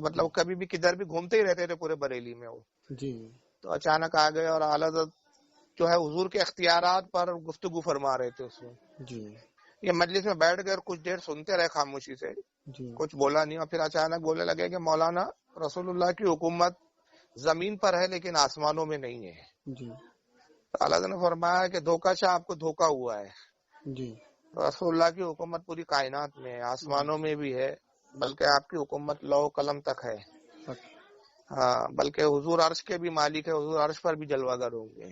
مطلب کبھی بھی کدھر بھی گھومتے ہی رہتے تھے پورے بریلی میں وہ. جی تو اچانک آ گئے اور اعلیٰ حضرت جو ہے حضور کے اختیارات پر گفتگو فرما رہے تھے. اس میں جی یہ مجلس میں بیٹھ گئے اور کچھ دیر سنتے رہے خاموشی سے, جی کچھ بولا نہیں, اور پھر اچانک بولنے لگے کہ مولانا رسول اللہ کی حکومت زمین پر ہے لیکن آسمانوں میں نہیں ہے. جی اعلیٰ حضرت نے فرمایا کہ دھوکہ شاہ آپ کو دھوکہ ہوا ہے. جی رسول اللہ کی حکومت پوری کائنات میں ہے, آسمانوں میں بھی ہے, بلکہ آپ کی حکومت لوح قلم تک ہے. ہاں, بلکہ حضور عرش کے بھی مالک ہے, حضور عرش پر بھی جلوہ گر ہوں گے.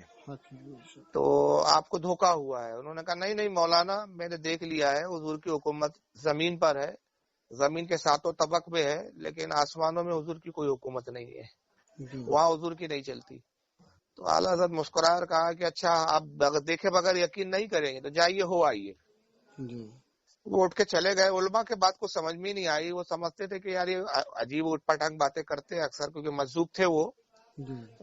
تو آپ کو دھوکہ ہوا ہے. انہوں نے کہا نہیں نہیں مولانا, میں نے دیکھ لیا ہے, حضور کی حکومت زمین پر ہے, زمین کے ساتوں طبق میں ہے, لیکن آسمانوں میں حضور کی کوئی حکومت نہیں ہے, وہاں حضور کی نہیں چلتی. تو اعلیٰ حضرت مسکرا کر کہا کہ اچھا آپ دیکھے بغیر یقین نہیں کریں گے تو جائیے ہو آئیے. وہ اٹھ کے چلے گئے. علماء کے بات کو سمجھ میں نہیں آئی. وہ سمجھتے تھے کہ یار یہ عجیب اٹھ پٹانگ باتیں کرتے ہیں اکثر, کیونکہ مجذوب تھے وہ.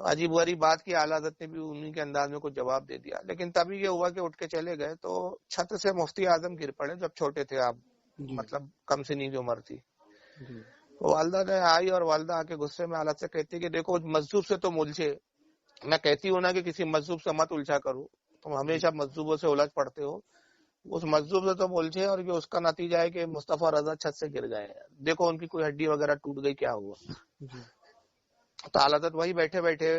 عجیب غریب بات کی اعلیٰ حضرت نے بھی انہیں کے انداز میں کچھ جواب دے دیا. لیکن تبھی یہ ہوا کہ اٹھ کے چلے گئے تو چھت سے مفتی اعظم گر پڑے جب چھوٹے تھے آپ, مطلب کم سنی کی عمر تھی. والدہ نے آئی اور والدہ آ کے غصے میں حالت سے کہتی کہ دیکھو مجذوب سے تو ملجھے, میں کہتی ہوں نا کہ کسی مجذوب سے مت الجھا کرو, تم ہمیشہ مجذوبوں سے الجھ پڑتے ہو. اس مجذوب سے تو الجھے اور یہ اس کا نتیجہ ہے کہ مصطفیٰ رضا چھت سے گر گئے. دیکھو ان کی کوئی ہڈی وغیرہ ٹوٹ گئی, کیا ہوا. تو اعلیٰ حضرت وہی بیٹھے بیٹھے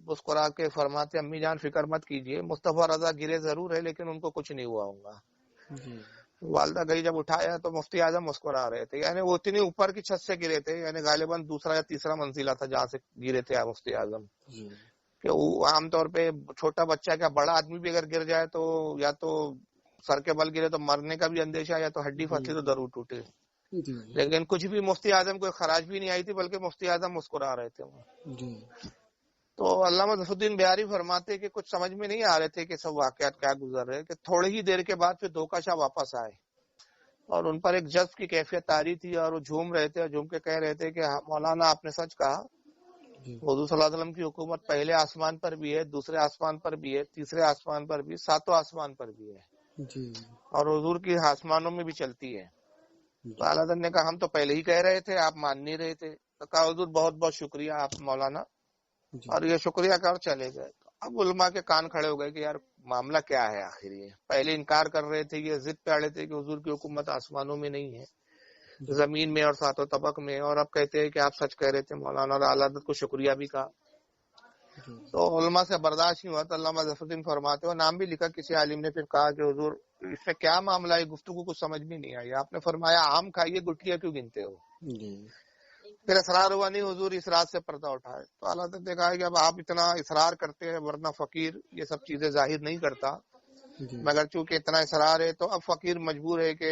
مسکرا کے فرماتے امی جان فکر مت کیجیے, مصطفیٰ رضا گرے ضرور ہے لیکن ان کو کچھ نہیں ہوا ہوگا. والدہ گئی, جب اٹھایا تو مفتی اعظم مسکرا رہے تھے. یعنی وہ اتنی اوپر کی چھت سے گرے تھے, یعنی غالباً دوسرا یا تیسرا منزلہ تھا جہاں سے گرے تھے مفتی اعظم. کہ عام طور پہ چھوٹا بچہ کیا بڑا آدمی بھی اگر گر جائے تو یا تو سر کے بل گرے تو مرنے کا بھی اندیشہ, یا تو ہڈی پھنسی تو ضرور ٹوٹے. لیکن کچھ بھی مفتی اعظم کو خراج بھی نہیں آئی تھی, بلکہ مفتی اعظم مسکرا رہے تھے. تو علامہ ظفر الدین بہاری فرماتے کہ کچھ سمجھ میں نہیں آ رہے تھے کہ سب واقعات کیا گزر رہے, کہ تھوڑی ہی دیر کے بعد پھر دھوکہ شاہ واپس آئے اور ان پر ایک جذب کی کیفیت طاری تھی, اور وہ جھوم رہے تھے اور جھوم کے کہہ رہے تھے کہ مولانا آپ نے سچ کہا, حضور صلی اللہ علیہ وسلم کی حکومت پہلے آسمان پر بھی ہے, دوسرے آسمان پر بھی ہے, تیسرے آسمان پر بھی, ساتوں آسمان پر بھی ہے, اور حضور کی آسمانوں میں بھی چلتی ہے. تو اعلیٰ حضرت نے کہا ہم تو پہلے ہی کہہ رہے تھے, آپ مان نہیں رہے تھے. تو کہا حضور بہت بہت شکریہ آپ مولانا, اور یہ شکریہ کر چلے گئے. تو اب علماء کے کان کھڑے ہو گئے کہ یار معاملہ کیا ہے آخر. یہ پہلے انکار کر رہے تھے, یہ ضد پہ اڑے تھے کہ حضور کی حکومت آسمانوں میں نہیں ہے, زمین میں اور ساتوں طبق میں, اور اب کہتے ہیں کہ آپ سچ کہہ رہے تھے مولانا, اور اعلیٰ حضرت کو شکریہ بھی کہا. تو علماء سے برداشت نہیں ہوا تو علامہ ظفر الدین فرماتے ہو, نام بھی لکھا کسی عالم نے, پھر کہا کہ حضور اس میں کیا معاملہ ہے, گفتگو کو سمجھ میں نہیں آئی. آپ نے فرمایا آم کھائیے, گٹھلیاں کیوں گنتے ہو. پھر اصرار ہوا نہیں حضور اس رات سے پردہ اٹھائے. تو اعلیٰ حضرت نے کہا کہ اب آپ اتنا اصرار کرتے ہیں, ورنہ فقیر یہ سب چیزیں ظاہر نہیں کرتا, مگر چونکہ اتنا اصرار ہے تو اب فقیر مجبور ہے کہ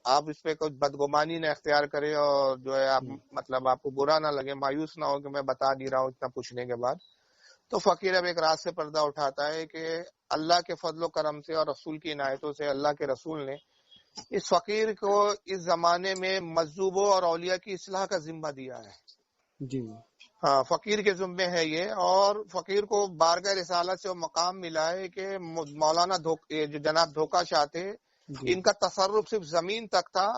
آپ اس پہ کچھ بدگمانی نہ اختیار کرے, اور جو ہے آپ مطلب آپ کو برا نہ لگے, مایوس نہ ہو کہ میں بتا نہیں رہا ہوں اتنا پوچھنے کے بعد. تو فقیر اب ایک رات سے پردہ اٹھاتا ہے کہ اللہ کے فضل و کرم سے اور رسول کی عنایتوں سے اللہ کے رسول نے اس فقیر کو اس زمانے میں مجذوبوں اور اولیاء کی اصلاح کا ذمہ دیا ہے. ہاں, فقیر کے ذمے ہے یہ, اور فقیر کو بارگاہ رسالت سے وہ مقام ملا ہے کہ مولانا جو جناب دھوکہ شاہ تھے, ان کا تصرف صرف زمین تک تھا,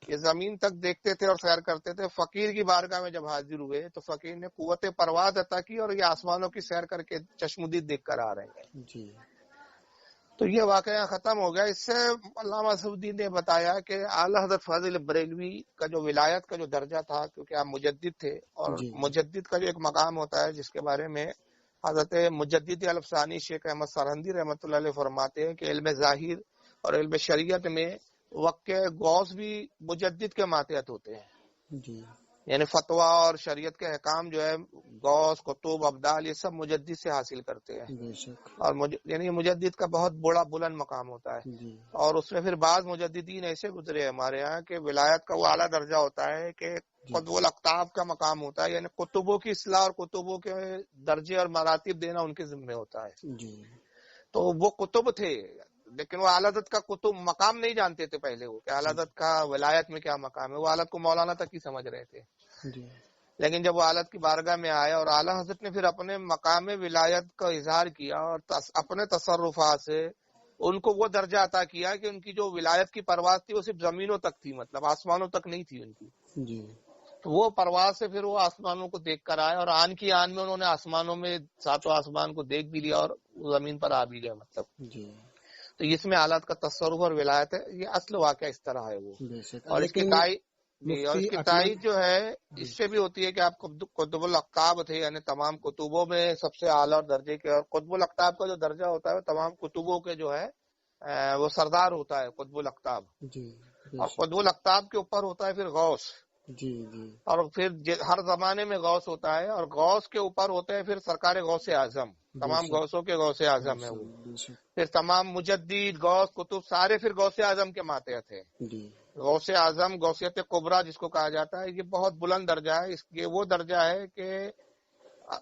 یہ زمین تک دیکھتے تھے اور سیر کرتے تھے. فقیر کی بارگاہ میں جب حاضر ہوئے تو فقیر نے قوت پرواز عطا کی, اور یہ آسمانوں کی سیر کر کے چشمدید دیکھ کر آ رہے ہیں. تو یہ واقعہ ختم ہو گیا. اس سے علامہ ظفر الدین نے بتایا کہ اعلیٰ حضرت فاضل بریلوی کا جو ولایت کا جو درجہ تھا, کیونکہ آپ مجدد تھے, اور مجدد کا جو ایک مقام ہوتا ہے جس کے بارے میں حضرت مجدد الفسانی شیخ احمد سرہندی رحمۃ اللہ علیہ فرماتے ہیں کہ علم ظاہر اور علم شریعت میں وقت کے غوث بھی مجدد کے ماتحت ہوتے ہیں. یعنی فتویٰ اور شریعت کے احکام جو ہے غوث, قطب, ابدال, یہ سب مجدد سے حاصل کرتے ہیں, اور یعنی مجدد کا بہت بڑا بلند مقام ہوتا ہے. اور اس میں پھر بعض مجددین ایسے گزرے ہمارے یہاں کہ ولایت کا وہ اعلیٰ درجہ ہوتا ہے کہ قطب الاقطاب کا مقام ہوتا ہے, یعنی قطبوں کی اصلاح اور قطبوں کے درجے اور مراتب دینا ان کے ذمہ ہوتا ہے. تو وہ قطب تھے, لیکن وہ اعلیٰ حضرت کا قطب مقام نہیں جانتے تھے پہلے, وہ کہ اعلیٰ حضرت کا ولایت میں کیا مقام ہے. وہ اعلیٰ کو مولانا تک ہی سمجھ رہے تھے. لیکن جب وہ اعلیٰ کی بارگاہ میں آیا اور اعلیٰ حضرت نے پھر اپنے مقام ولایت کا اظہار کیا, اور اپنے تصرفات سے ان کو وہ درجہ عطا کیا کہ ان کی جو ولایت کی پرواز تھی وہ صرف زمینوں تک تھی, مطلب آسمانوں تک نہیں تھی ان کی. تو وہ پرواز سے پھر وہ آسمانوں کو دیکھ کر آئے اور آن کی آن میں انہوں نے آسمانوں میں ساتوں آسمان کو دیکھ بھی لیا اور زمین پر آ بھی گیا مطلب. تو اس میں حالات کا تصرف اور ولایت ہے. یہ اصل واقعہ اس طرح ہے وہ. اور اس کی تائید جو ہے اس سے بھی ہوتی ہے کہ آپ قطب الاقطاب تھے, یعنی تمام کتبوں میں سب سے اعلیٰ درجے کے, اور قطب الاقطاب کا جو درجہ ہوتا ہے وہ تمام کتبوں کے جو ہے وہ سردار ہوتا ہے قطب الاقطاب. اور قطب الاقطاب کے اوپر ہوتا ہے پھر غوث, اور پھر ہر زمانے میں غوث ہوتا ہے, اور غوث کے اوپر ہوتے ہیں پھر سرکار غوث اعظم. تمام غوثوں کے غوث اعظم ہے وہ. پھر تمام مجدد غوث کتب سارے پھر غوث اعظم کے ماتحت ہے. غوث اعظم غوثیت کبریٰ جس کو کہا جاتا ہے, یہ بہت بلند درجہ ہے. یہ وہ درجہ ہے کہ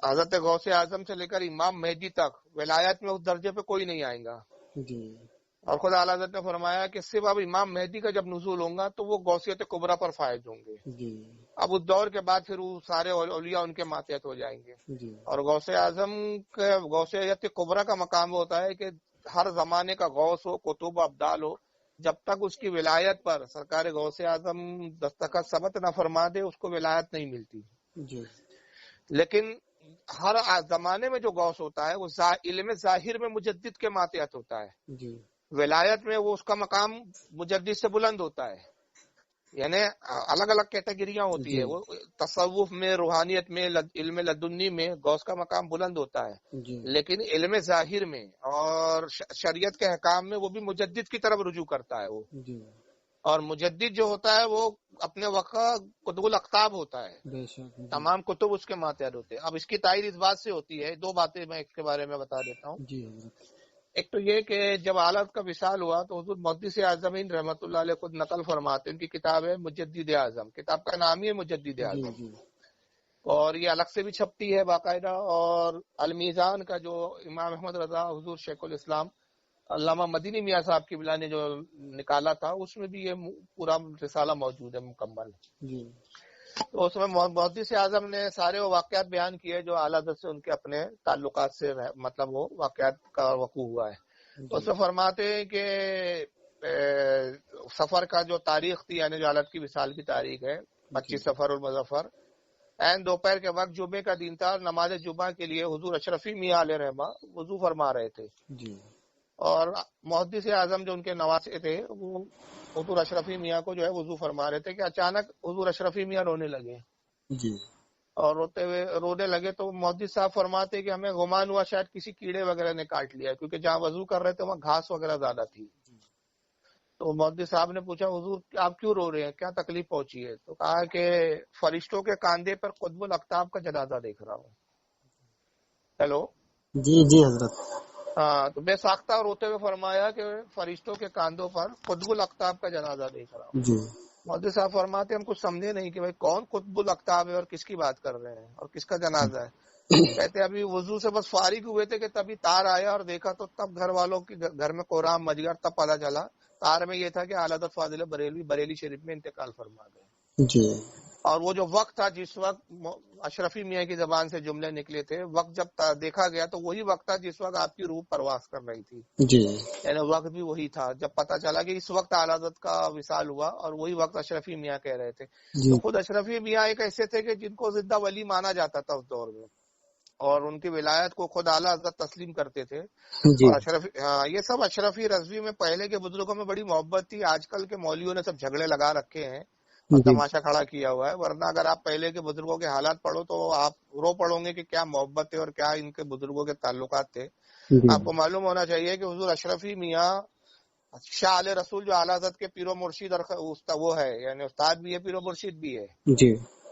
حضرت غوث اعظم سے لے کر امام مہدی تک ولایت میں اس درجے پہ کوئی نہیں آئے گا. اور خدا اعلیٰ حضرت نے فرمایا کہ صرف اب امام مہدی کا جب نزول ہوگا تو وہ غوثیت کبریٰ پر فائز ہوں گے. اب اس دور کے بعد پھر وہ سارے اولیاء ان کے ماتحت ہو جائیں گے. اور غوث اعظم کا غوثیت کبریٰ کا مقام ہوتا ہے کہ ہر زمانے کا غوث ہو, کتب ابدال ہو, جب تک اس کی ولایت پر سرکار غوث اعظم دستخط ثبت نہ فرما دے اس کو ولایت نہیں ملتی. لیکن ہر زمانے میں جو غوث ہوتا ہے وہ علم ظاہر میں مجدد کے ماتحت ہوتا ہے. ولایت میں وہ اس کا مقام مجدد سے بلند ہوتا ہے. یعنی الگ الگ کیٹیگریاں ہوتی ہے. وہ تصوف میں, روحانیت میں, علم لدنی میں غوث کا مقام بلند ہوتا ہے. لیکن علم ظاہر میں اور شریعت کے احکام میں وہ بھی مجدد کی طرف رجوع کرتا ہے وہ. اور مجدد جو ہوتا ہے وہ اپنے وقت قطب الاقطاب ہوتا ہے. تمام کتب اس کے ماتحت ہوتے ہیں. اب اس کی تائید اس بات سے ہوتی ہے, دو باتیں میں اس کے بارے میں بتا دیتا ہوں. ایک تو یہ کہ جب حالات کا وصال ہوا تو حضور محدث اعظمین رحمۃ اللہ علیہ خود نقل فرماتے ہیں. ان کی کتاب ہے مجدد اعظم, کتاب کا نام ہی ہے مجدد اعظم. اور یہ الگ سے بھی چھپتی ہے باقاعدہ. اور المیزان کا جو امام احمد رضا حضور شیخ الاسلام علامہ مدینی میاں صاحب کی بلا نے جو نکالا تھا اس میں بھی یہ پورا رسالہ موجود ہے مکمل. تو اس میں محدث اعظم نے سارے وہ واقعات بیان کیے جو اعلیٰ حضرت سے ان کے اپنے تعلقات سے مطلب وہ واقعات کا وقوع ہوا ہے. اس میں فرماتے ہیں کہ سفر کا جو تاریخ تھی, یعنی جو حالت کی وصال کی تاریخ ہے 25 سفر المظفر, عین دوپہر کے وقت جمعے کا دن تھا. نماز جمعہ کے لیے حضور اشرفی میاں علیہ رحمہ وضو فرما رہے تھے. اور محدث اعظم جو ان کے نواسے تھے وہ حضور اشرفی میاں کو جو ہے وضو فرما رہے تھے کہ اچانک حضور اشرفی میاں رونے لگے. اور رونے لگے تو محدث صاحب فرماتے کہ ہمیں گمان ہوا شاید کسی کیڑے وغیرہ نے کاٹ لیا, کیونکہ جہاں وضو کر رہے تھے وہاں گھاس وغیرہ زیادہ تھی. تو محدث صاحب نے پوچھا حضور آپ کیوں رو رہے ہیں, کیا تکلیف پہنچی ہے؟ تو کہا کہ فرشتوں کے کاندھے پر قطب الاقطاب کا جنازہ دیکھ رہا ہوں. ہیلو جی حضرت. ہاں, تو بے ساختہ روتے ہوئے فرمایا کہ فرشتوں کے کاندھوں پر قطب الاقطاب کا جنازہ دیکھ رہا ہوں. محدث صاحب فرماتے ہم کچھ سمجھے نہیں کہ بھائی کون قطب الاقطاب ہے اور کس کی بات کر رہے ہیں اور کس کا جنازہ ہے. کہتے ابھی وضو سے بس فارغ ہوئے تھے کہ تبھی تار آیا اور دیکھا تو تب گھر والوں کی گھر میں کوہرام مچ گیا. تب پتہ چلا تار میں یہ تھا کہ اعلیٰ حضرت فاضل بریلوی شریف میں انتقال فرما گئے. اور وہ جو وقت تھا جس وقت اشرفی میاں کی زبان سے جملے نکلے تھے, وقت جب دیکھا گیا تو وہی وقت تھا جس وقت آپ کی روح پرواز کر رہی تھی. یعنی وقت بھی وہی تھا جب پتہ چلا کہ اس وقت اعلیٰ حضرت کا وصال ہوا, اور وہی وقت اشرفی میاں کہہ رہے تھے. تو خود اشرفی میاں ایک ایسے تھے کہ جن کو زندہ ولی مانا جاتا تھا اس دور میں, اور ان کی ولایت کو خود اعلیٰ حضرت تسلیم کرتے تھے. اور یہ سب اشرفی رضوی میں پہلے کے بزرگوں میں بڑی محبت تھی. آج کل کے مولویوں نے سب جھگڑے لگا رکھے ہیں اور تماشا کھڑا کیا ہوا ہے. ورنہ اگر آپ پہلے کے بزرگوں کے حالات پڑھو تو آپ رو پڑو گے کہ کیا محبت ہے اور کیا ان کے بزرگوں کے تعلقات تھے. آپ کو معلوم ہونا چاہیے کہ حضور اشرفی میاں شاہ علیہ رسول جو اعلیٰ حضرت کے پیر و مرشید اور وہ ہے, یعنی استاد بھی ہے پیر و مرشید بھی ہے.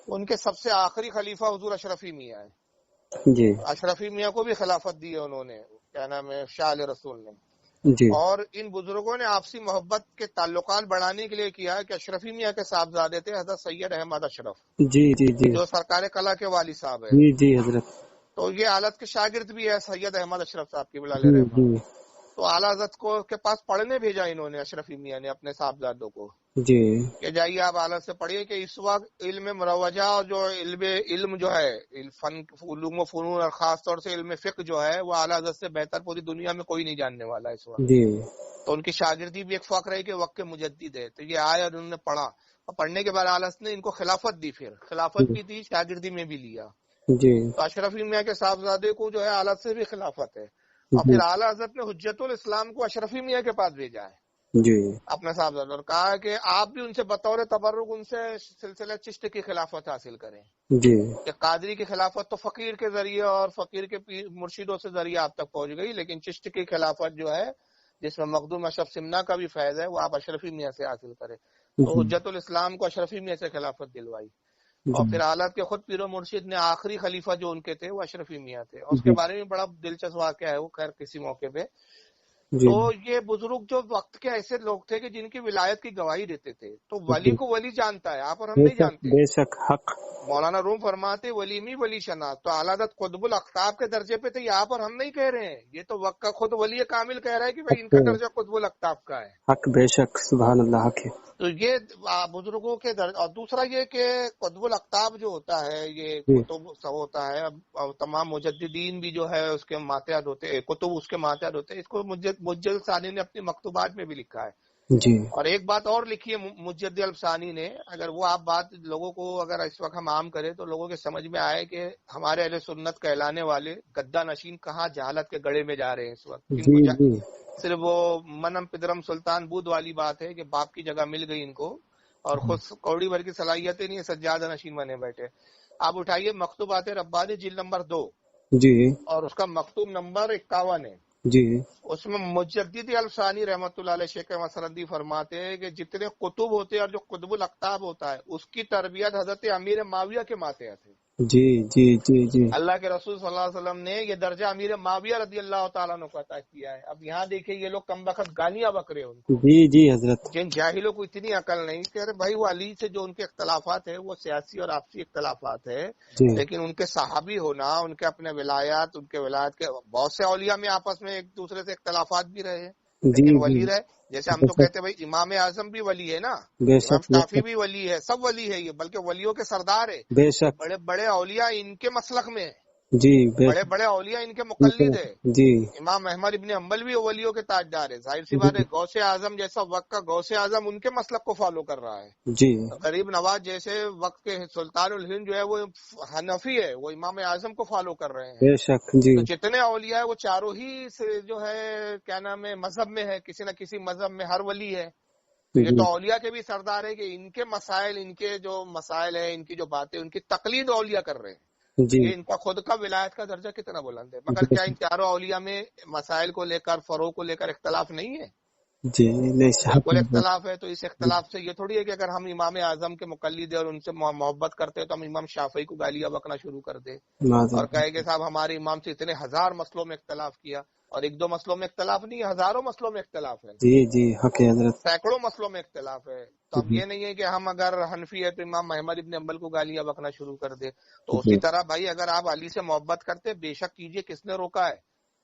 ان کے سب سے آخری خلیفہ حضور اشرفی میاں ہے. اشرفی میاں کو بھی خلافت دی ہے انہوں نے, کیا نام ہے, شاہ علیہ رسول نے. اور ان بزرگوں نے آپسی محبت کے تعلقات بڑھانے کے لیے کیا کہ اشرفی میاں کے صاحبزادے تھے حضرت سید احمد اشرف, جو سرکار کلا کے والد صاحب ہے. حضرت. تو یہ حالت کے شاگرد بھی ہے سید احمد اشرف صاحب کی بلال رحمہ. تو اعلیٰ حضرت کو کے پاس پڑھنے بھیجا انہوں نے اشرفی میاں نے اپنے صاحبزادوں کو کہ جائیے آپ اعلیٰ سے پڑھیے کہ اس وقت علم مروجہ اور جو علم جو ہے علوم و فنون اور خاص طور سے علم فقہ جو ہے وہ اعلیٰ حضرت سے بہتر پوری دنیا میں کوئی نہیں جاننے والا اس وقت. تو ان کی شاگردی بھی ایک فخر ہے کہ وقت کے مجدد ہے. تو یہ آئے اور انہوں نے پڑھا, اور پڑھنے کے بعد اعلیٰ حضرت نے ان کو خلافت دی، پھر خلافت بھی دی، شاگردی میں بھی لیا. جی تو اشرفی میاں کے صاحبزادے کو جو ہے اعلیٰ حضرت سے بھی خلافت ہے. اور جی پھر اعلیٰ حضرت نے حجت الاسلام کو اشرفی میاں کے پاس بھیجا ہے جی اپنے صاحبزادے، اور کہا کہ آپ بھی ان سے بطور تبرک ان سے سلسلہ چشت کی خلافت حاصل کریں. جی کہ قادری کی خلافت تو فقیر کے ذریعے اور فقیر کے مرشدوں سے ذریعے آپ تک پہنچ گئی، لیکن چشت کی خلافت جو ہے جس میں مخدوم اشرف سمنا کا بھی فیض ہے وہ آپ اشرفی میاں سے حاصل کریں. تو حجت الاسلام کو اشرفی میاں سے خلافت دلوائی. اور پھر حالات کے خود پیر و مرشد نے آخری خلیفہ جو ان کے تھے وہ اشرفی میاں تھے، اور اس کے بارے میں بڑا دلچسپ واقعہ ہے وہ، خیر کسی موقع پہ. تو یہ بزرگ جو وقت کے ایسے لوگ تھے کہ جن کی ولایت کی گواہی دیتے تھے. تو ولی کو ولی جانتا ہے، آپ اور ہم نہیں جانتے. بے شک حق. مولانا روم فرماتے ولی می ولی شناخت، تو اعلیٰ حضرت قطب الاقطاب کے درجے پہ تھے، یہاں پر ہم نہیں کہہ رہے ہیں، یہ تو وقت کا خود ولی کامل کہہ رہا ہے کہ بھائی ان کا درجہ قطب الاقطاب کا ہے. حق بے شک سبحان اللہ حق ہے. تو یہ بزرگوں کے درجہ. اور دوسرا یہ کہ قطب الاقطاب جو ہوتا ہے یہ کتب سب ہوتا ہے، اور تمام مجددین بھی جو ہے اس کے ماتحت ہوتے ہیں، کتب اس کے ماتحت ہوتے ہیں. اس کو مجدد ثانی نے اپنی مکتوبات میں بھی لکھا ہے. جی اور ایک بات اور لکھی ہے مجدد الفسانی نے، اگر وہ آپ بات لوگوں کو اگر اس وقت ہم عام کریں تو لوگوں کے سمجھ میں آئے کہ ہمارے اہل سنت کہلانے والے گدا نشین کہاں جہالت کے گڑھے میں جا رہے ہیں اس وقت. ان کو صرف وہ منم پدرم سلطان بود والی بات ہے کہ باپ کی جگہ مل گئی ان کو، اور خود کوڑی بھر کی صلاحیتیں نہیں، سجادہ نشین بنے بیٹھے. آپ اٹھائیے مکتوبات ربانی جلد نمبر 2 جی اور اس کا مکتوب نمبر 51 ہے. جی اس میں مجدد الفسانی رحمۃ اللہ علیہ شیخ مسردی فرماتے ہیں کہ جتنے قطب ہوتے ہیں اور جو قطب الاقطاب ہوتا ہے اس کی تربیت حضرت امیر معاویہ کے ماتحت ہے. جی جی جی جی اللہ کے رسول صلی اللہ علیہ وسلم نے یہ درجہ امیر معاویہ رضی اللہ تعالیٰ عنہ کو عطا کیا ہے. اب یہاں دیکھیں یہ لوگ کم بخت گالیاں بک رہے ہیں ان کو. جی جی حضرت. جن جاہلوں کو اتنی عقل نہیں کہ ارے بھائی وہ علی سے جو ان کے اختلافات ہیں وہ سیاسی اور آپسی اختلافات ہے، لیکن ان کے صحابی ہونا، ان کے اپنے ولایات، ان کے ولایت کے بہت سے اولیاء میں آپس میں ایک دوسرے سے اختلافات بھی رہے ہیں، لیکن ولی رہے. جیسے ہم تو کہتے ہیں بھائی امام اعظم بھی ولی ہے نا، امام شافعی بھی ولی ہے، سب ولی ہے یہ، بلکہ ولیوں کے سردار ہے. بے شک بڑے بڑے اولیاء ان کے مسلک میں، جی بڑے بڑے اولیاء ان کے مقلد ہے. جی امام احمد ابن حنبل بھی ولیوں کے تاجدار ہے. ظاہر سی بات ہے غوث اعظم جیسا وقت کا غوث اعظم ان کے مسلک کو فالو کر رہا ہے. جی غریب نواز جیسے وقت کے سلطان الہند جو ہے وہ حنفی ہے، وہ امام اعظم کو فالو کر رہے ہیں. بے شک جی. تو جتنے اولیاء وہ چاروں ہی سے جو ہے کیا نام ہے مذہب میں ہے، کسی نہ کسی مذہب میں ہر ولی ہے. تو یہ تو اولیاء کے بھی سردار ہے کہ ان کے مسائل، ان کے جو مسائل ہیں، ان کی جو باتیں، ان کی تقلید اولیاء کر رہے ہیں. یہ ان کا خود کا ولایت کا درجہ کتنا بلند ہے. مگر کیا ان چاروں اولیاء میں مسائل کو لے کر، فروغ کو لے کر اختلاف نہیں ہے؟ جی نہیں بالکل اختلاف ہے. تو اس اختلاف سے یہ تھوڑی ہے کہ اگر ہم امام اعظم کے مقلد ہیں اور ان سے محبت کرتے ہیں تو ہم امام شافعی کو گالیاں بکنا شروع کر دیں اور کہے کہ صاحب ہمارے امام سے اتنے ہزار مسئلوں میں اختلاف کیا. اور ایک دو مسئلوں میں اختلاف نہیں، ہزاروں مسئلوں میں اختلاف ہے. جی جی حق ہے حضرت. سینکڑوں مسئلوں میں اختلاف ہے. تو اب یہ نہیں ہے کہ ہم اگر حنفی ہے تو امام احمد ابن حنبل کو گالیاں بکنا شروع کر دے. تو اسی طرح بھائی اگر آپ علی سے محبت کرتے بے شک کیجئے، کس نے روکا ہے؟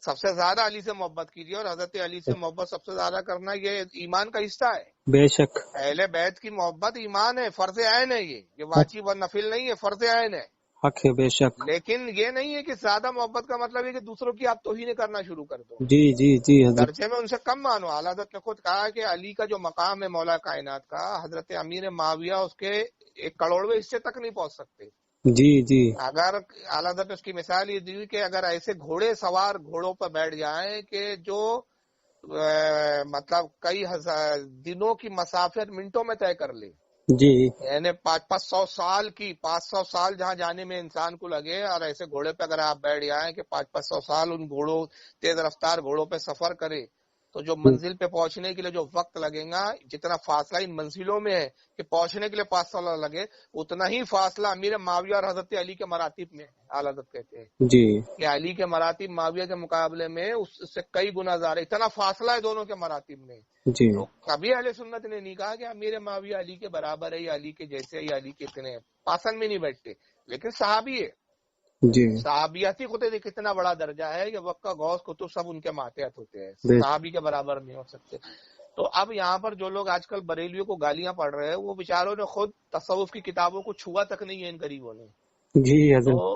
سب سے زیادہ علی سے محبت کیجیے، اور حضرت علی سے محبت سب سے زیادہ کرنا یہ ایمان کا حصہ ہے. بے شک اہل بیت کی محبت ایمان ہے، فرض عین ہے. یہ واجب و نفل نہیں ہے، فرض عین ہے. حق ہے بے شک. لیکن یہ نہیں ہے کہ زیادہ محبت کا مطلب ہے کہ دوسروں کی آپ توہین کرنا شروع کر دو. جی جی جی حضرت. درجے میں ان سے کم مانو. اعلیٰ حضرت نے خود کہا کہ علی کا جو مقام ہے مولا کائنات کا، حضرت امیر معاویہ اس کے 1 کروڑویں حصے تک نہیں پہنچ سکتے. جی جی اگر اعلیٰ حضرت نے اس کی مثال یہ دی کہ اگر ایسے گھوڑے سوار گھوڑوں پر بیٹھ جائیں کہ جو مطلب کئی ہزار دنوں کی مسافت منٹوں میں طے کر لے، جی یعنی 500 سال کی 500 سال جہاں جانے میں انسان کو لگے، اور ایسے گھوڑے پہ اگر آپ بیٹھ جائیں کہ 500 سال ان گھوڑوں تیز رفتار گھوڑوں پہ سفر کرے، تو جو منزل پہ پہنچنے کے لیے جو وقت لگے گا، جتنا فاصلہ ان منزلوں میں ہے کہ پہنچنے کے لیے 5 سال لگے، اتنا ہی فاصلہ امیر معاویہ اور حضرت علی کے مراتب میں ہے. اعلیٰ حضرت کہتے ہیں جی کہ علی کے مراتب معاویہ کے مقابلے میں اس سے کئی گنا زیادہ، اتنا فاصلہ ہے دونوں کے مراتب میں. جی تو کبھی اہل سنت نے نہیں کہا کہ امیر معاویہ علی کے برابر ہے یا علی کے جیسے یا علی کے اتنے پاسن میں نہیں بیٹھتے، لیکن صحابی ہے. جی صحابیاتی خود کتنا بڑا درجہ ہے کہ وقت کا غوث کتب سب ان کے ماتحت ہوتے ہیں، صحابی کے برابر نہیں ہو سکتے. تو اب یہاں پر جو لوگ آج کل بریلیوں کو گالیاں پڑھ رہے ہیں وہ بیچاروں نے خود تصوف کی کتابوں کو چھوا تک نہیں ہے ان غریبوں نے. جی تو